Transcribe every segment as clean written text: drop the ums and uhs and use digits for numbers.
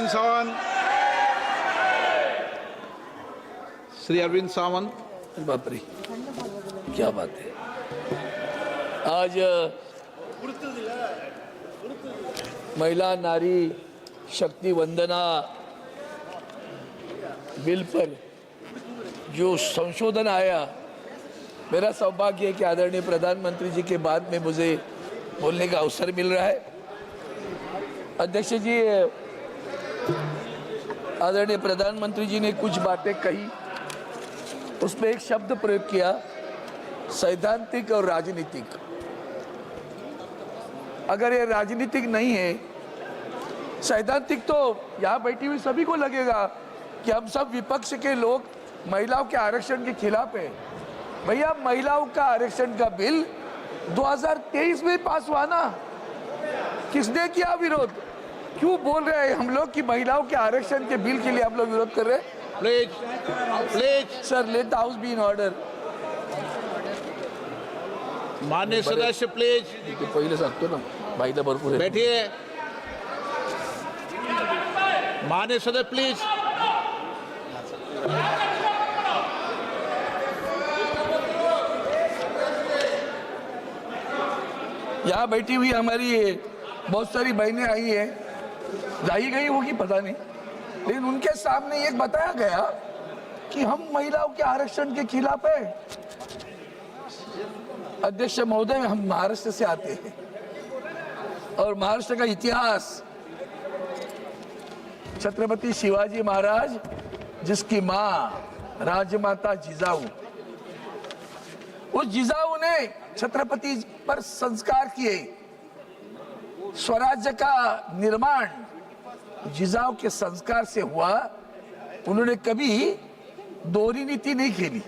अरविंद सावंत, श्री अरविंद सावंत। बाप रे, क्या बात है। आज महिला नारी शक्ति वंदना बिल पर जो संशोधन आया, मेरा सौभाग्य है कि आदरणीय प्रधानमंत्री जी के बाद में मुझे बोलने का अवसर मिल रहा है। अध्यक्ष जी, आदरणीय प्रधानमंत्री जी ने कुछ बातें कही, उसमें एक शब्द प्रयोग किया, सैद्धांतिक और राजनीतिक। अगर ये राजनीतिक नहीं है, सैद्धांतिक, तो यहाँ बैठी हुई सभी को लगेगा कि हम सब विपक्ष के लोग महिलाओं के आरक्षण के खिलाफ है। भैया, महिलाओं का आरक्षण का बिल 2023 में पास हुआ ना, किसने किया विरोध? क्यों बोल रहे हैं हम लोग कि महिलाओं के आरक्षण के बिल के लिए हम लोग विरोध कर रहे हैं? Please sir, let the house be in order. माननीय सदस्य प्लीज पहले सांगतो ना, बाईला भरपूर आहे। बैठिए। माननीय सदस्य प्लीज। यहाँ बैठी हुई हमारी बहुत सारी बहनें आई हैं, जाई गई होगी पता नहीं, लेकिन उनके सामने ये बताया गया कि हम महिलाओं के आरक्षण के खिलाफ है। अध्यक्ष महोदय, हम महाराष्ट्र से आते हैं और महाराष्ट्र का इतिहास, छत्रपति शिवाजी महाराज जिसकी माँ राजमाता जिजाऊ, उस जिजाऊ ने छत्रपति पर संस्कार किए। स्वराज्य का निर्माण जिजाऊ के संस्कार से हुआ। उन्होंने कभी दोहरी नीति नहीं खेली।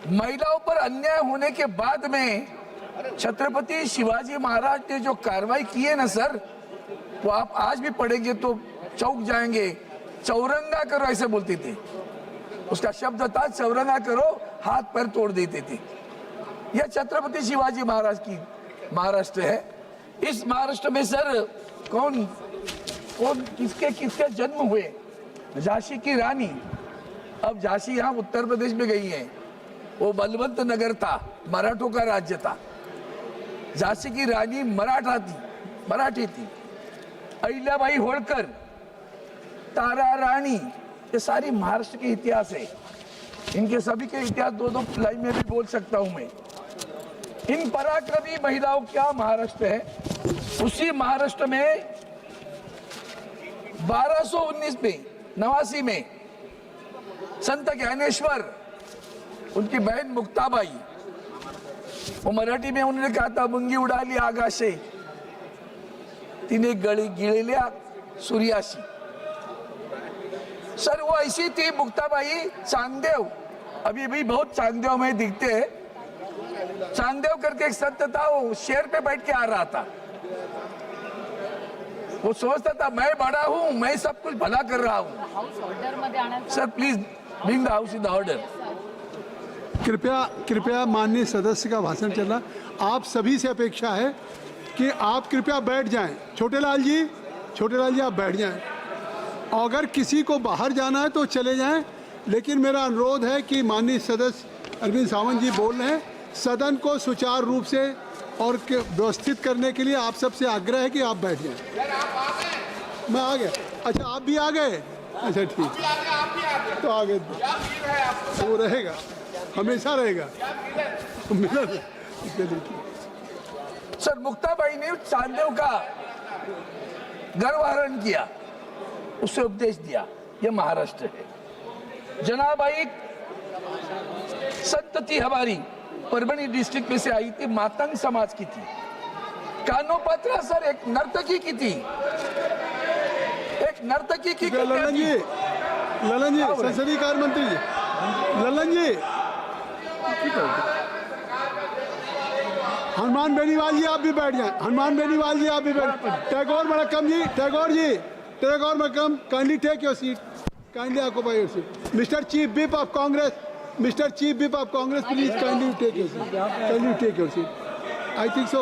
महिलाओं पर अन्याय होने के बाद में छत्रपति शिवाजी महाराज ने जो कार्रवाई की है ना सर, वो आप आज भी पढ़ेंगे तो चौंक जाएंगे। चौरंगा करो ऐसे बोलते थे, उसका शब्द था चौरंगा करो, हाथ पैर तोड़ देते थे। यह छत्रपति शिवाजी महाराज की महाराष्ट्र है। इस महाराष्ट्र में सर कौन कौन किसके किसके जन्म हुए? झांसी की रानी, अब झांसी यहाँ उत्तर प्रदेश में गई है, वो बलवंत नगर था, मराठों का राज्य था। झांसी की रानी मराठी थी। अहिल्याबाई होळकर, तारा रानी, ये सारी महाराष्ट्र के इतिहास है। इनके सभी के इतिहास दो लाइन में भी बोल सकता हूं मैं। इन पराक्रमी महिलाओं का महाराष्ट्र है। उसी महाराष्ट्र में 1219 में 89 में संत ज्ञानेश्वर, उनकी बहन मुक्ताबाई, वो मराठी में उन्होंने कहा था, मुंगी उडाली आकाशे तिने गळी गिळल्या सूर्याशी। सर वो ऐसी थी मुक्ताबाई, चांगदेव, अभी भी बहुत चांगदेव में दिखते हैं। चांगदेव करके एक संत था, वो शेर पे बैठ के आ रहा था। वो सोचता था मैं बड़ा हूँ, मैं सब कुछ भला कर रहा हूँ। Sir please bring the house in the order. कृपया माननीय सदस्य का भाषण चल रहा। आप सभी से अपेक्षा है कि आप कृपया बैठ जाएं। छोटे लाल जी आप बैठ जाएं। अगर किसी को बाहर जाना है तो चले जाएं, लेकिन मेरा अनुरोध है कि माननीय सदस्य अरविंद सावंत जी बोल रहे हैं, सदन को सुचारू रूप से और व्यवस्थित करने के लिए आप सबसे आग्रह है कि आप बैठ जाएं। मैं आ गया। अच्छा, आप भी आ गए? अच्छा ठीक, तो आगे वो रहेगा, हमेशा रहेगा। सर, मुक्ताबाई ने चांदेव का गर्वहरण किया, उसे उपदेश दिया। यह महाराष्ट्र है। जनाबाई संत थी हमारी, परभणी डिस्ट्रिक्ट में से आई थी, मातंग समाज की थी। कानोपात्रा सर एक नर्तकी की थी, एक नर्तकी की। ललन जी संसदीय कार्य मंत्री जी, ललन जी, हनुमान बेनीवाल जी आप भी बैठ जाएं। हनुमान बेनीवाल जी आप भी बैठ। Tagore Malakkam ji, Tagore Malakkam, kindly take your seat, kindly occupy your seat. Mister chief whip of Congress, please kindly take your seat, I think so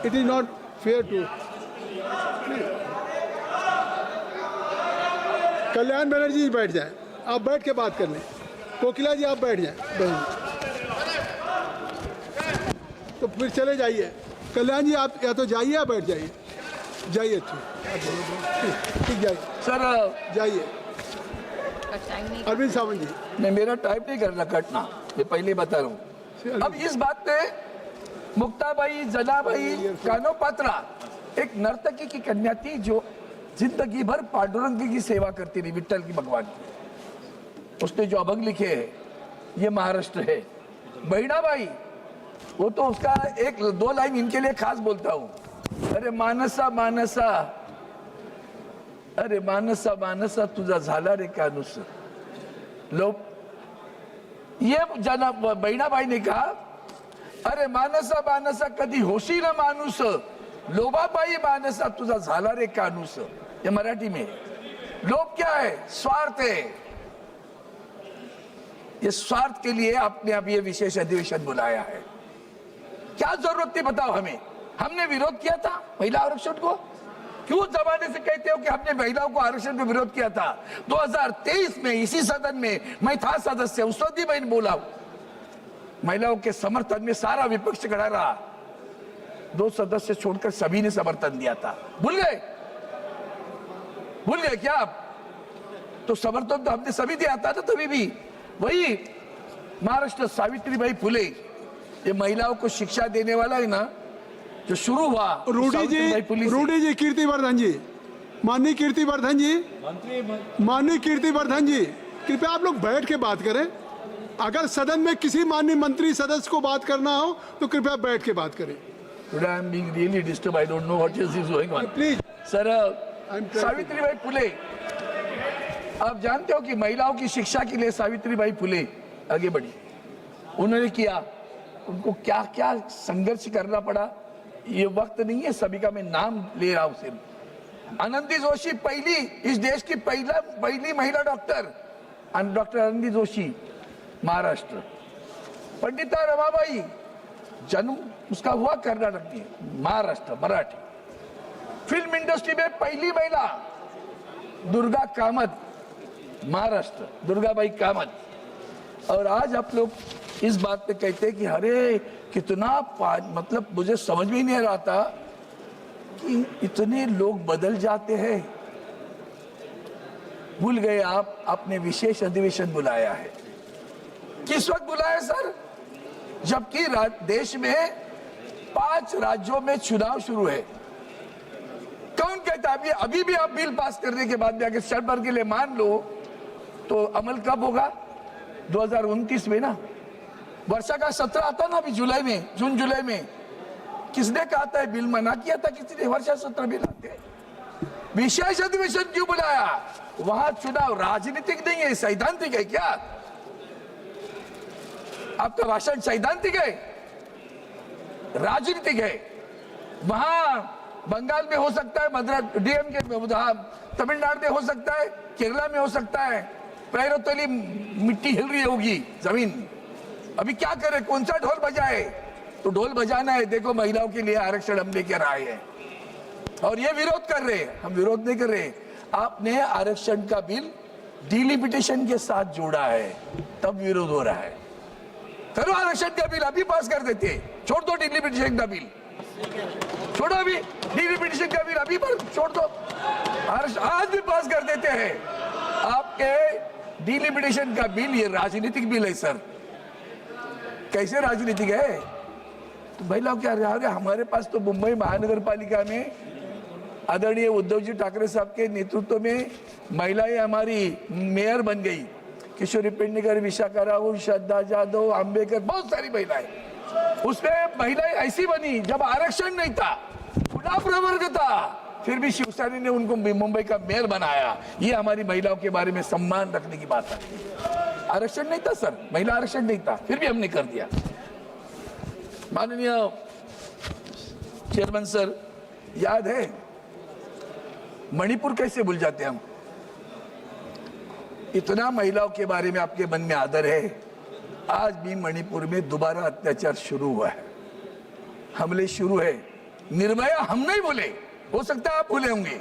it is not fair to. Kalyan Banerjee ji बैठ जाएं, आप बैठ के बात कर लें। कोकिला जी आप बैठ जाएं, तो फिर चले जाइए। कल्याण जी आप या तो जाइए या बैठ जाइए, जाइए ठीक जाइए सर जाइए। अरविंद सावंत जी, नहीं मेरा टाइप नहीं करना कटना, ये पहले बता रहा हूँ। अब इस बात पे मुक्ताबाई, जनाबाई, कानोपात्रा एक नर्तकी की कन्या थी जो जिंदगी भर पांडुरंग की सेवा करती रही, विट्ठल की, भगवान की। उसने जो अभंग लिखे हैं ये महाराष्ट्र है। बहिणाबाई, वो तो उसका एक दो लाइन इनके लिए खास बोलता हूँ। अरे मानसा मानसा, अरे मानसा मानसा तुझा झाला रे कानूस। लो ये जना बहिणाबाई ने कहा, अरे मानसा मानसा कधी होशी न माणूस, लोभाबाई मानसा तुझा झाला रे कानूस। ये मराठी में। लोभ क्या है? स्वार्थ है। ये स्वार्थ के लिए आपने अब ये विशेष अधिवेशन बुलाया है। क्या जरूरत थी बताओ हमें? हमने विरोध किया था महिला आरक्षण को। क्यों जमाने से कहते हो कि हमने महिलाओं को आरक्षण का विरोध किया था? 2023 में इसी सदन में मैं था सदस्य, उस वक्त भी मैंने बोला महिलाओं के समर्थन में सारा विपक्ष खड़ा रहा। 2 सदस्य छोड़कर सभी ने समर्थन दिया था। भूल गए? भूल गए क्या आप? तो समर्थन तो हमने सभी दिया था ना तभी भी। वही महाराष्ट्र सावित्रीबाई फुले, ये महिलाओं को शिक्षा देने वाला है ना, जो शुरू हुआ। रूडी जी कीर्तिवर्धन जी, माननीय कीर्तिवर्धन जी, माननीय कीर्तिवर्धन जी, कृपया आप लोग बैठ के बात करें। अगर सदन में किसी माननीय मंत्री सदस्य को बात करना हो तो कृपया बैठ के बात करें। Today I am being really disturbed. I don't know what is going on. Please. Sir, Savitribai Phule, आप जानते हो कि महिलाओं की शिक्षा के लिए सावित्रीबाई फुले आगे बढ़ी। उन्होंने किया, उनको क्या क्या संघर्ष करना पड़ा, ये वक्त नहीं है सभी का मैं नाम ले रहा हूं सिर्फ। आनंदी जोशी पहली, इस देश की पहली महिला डॉक्टर, डॉक्टर आनंदी जोशी, महाराष्ट्र। पंडिता रमाबाई, जन्म उसका हुआ कर्नाटक में, महाराष्ट्र, मराठी। फिल्म इंडस्ट्री में पहली महिला दुर्गा कामत, महाराष्ट्र, दुर्गाबाई कामत। और आज आप लोग इस बात पे कहते हैं कि अरे कितना मतलब मुझे समझ में ही नहीं आ रहा था कि इतने लोग बदल जाते हैं। भूल गए आप, आपने विशेष अधिवेशन बुलाया है। किस वक्त बुलाया सर? जबकि देश में 5 राज्यों में चुनाव शुरू है। कौन कहता है अभी भी आप बिल पास करने के बाद भी अगर शर्त भर के लिए मान लो तो अमल कब होगा? 2029 में ना। वर्षा का 17 आता ना अभी जुलाई में, जून जुलाई में। किसने कहा था बिल मना किया था? किसी ने? वर्षा 17 बिल आते। विशेष अधिवेशन क्यों बुलाया? वहां चुनाव राजनीतिक नहीं है, सैद्धांतिक है क्या? आपका भाषण सैद्धांतिक है, राजनीतिक है। वहां बंगाल में हो सकता है, मद्रास डीएम के, तमिलनाडु में हो सकता है, केरला में हो सकता है, पैरों तली मिट्टी हिल रही होगी, जमीन। अभी क्या करे? कौन सा ढोल बजाए? तो ढोल बजाना है। देखो महिलाओं के लिए आरक्षण हम लेकर आए हैं और ये विरोध कर रहे हैं। हम विरोध नहीं कर रहे। आपने आरक्षण का बिल डिलिमिटेशन के साथ जोड़ा है, तब विरोध हो रहा है। करो आरक्षण का बिल, अभी पास कर देते। छोड़ दो डिलिमिटेशन का बिल, छोड़ो अभी डिलिमिटेशन का बिल, अभी छोड़ दो। आज भी पास कर देते हैं। आपके डिलिमिटेशन का बिल ये राजनीतिक बिल है सर। कैसे राजनीतिक है? तो महिलाओं क्या रहे? हमारे पास तो मुंबई महानगर पालिका में आदरणीय उद्धव जी ठाकरे साहब के नेतृत्व में महिलाएं हमारी मेयर बन गई। किशोरी पेडणेकर, विशाखा राहुल, श्रद्धा जाधव, अंबेकर, बहुत सारी महिलाएं। उसमें महिलाएं ऐसी बनी जब आरक्षण नहीं था, खुला प्रवर्ग था, फिर भी शिवसेना ने उनको मुंबई का मेयर बनाया। ये हमारी महिलाओं के बारे में सम्मान रखने की बात है। आरक्षण नहीं था सर, महिला आरक्षण नहीं था, फिर भी हमने कर दिया। माननीय चेयरमैन सर, याद है मणिपुर कैसे भूल जाते हम? इतना महिलाओं के बारे में आपके मन में आदर है। आज भी मणिपुर में दोबारा अत्याचार शुरू हुआ है, हमले शुरू है। निर्भया हम नहीं बोले, हो सकता है आप भूले होंगे।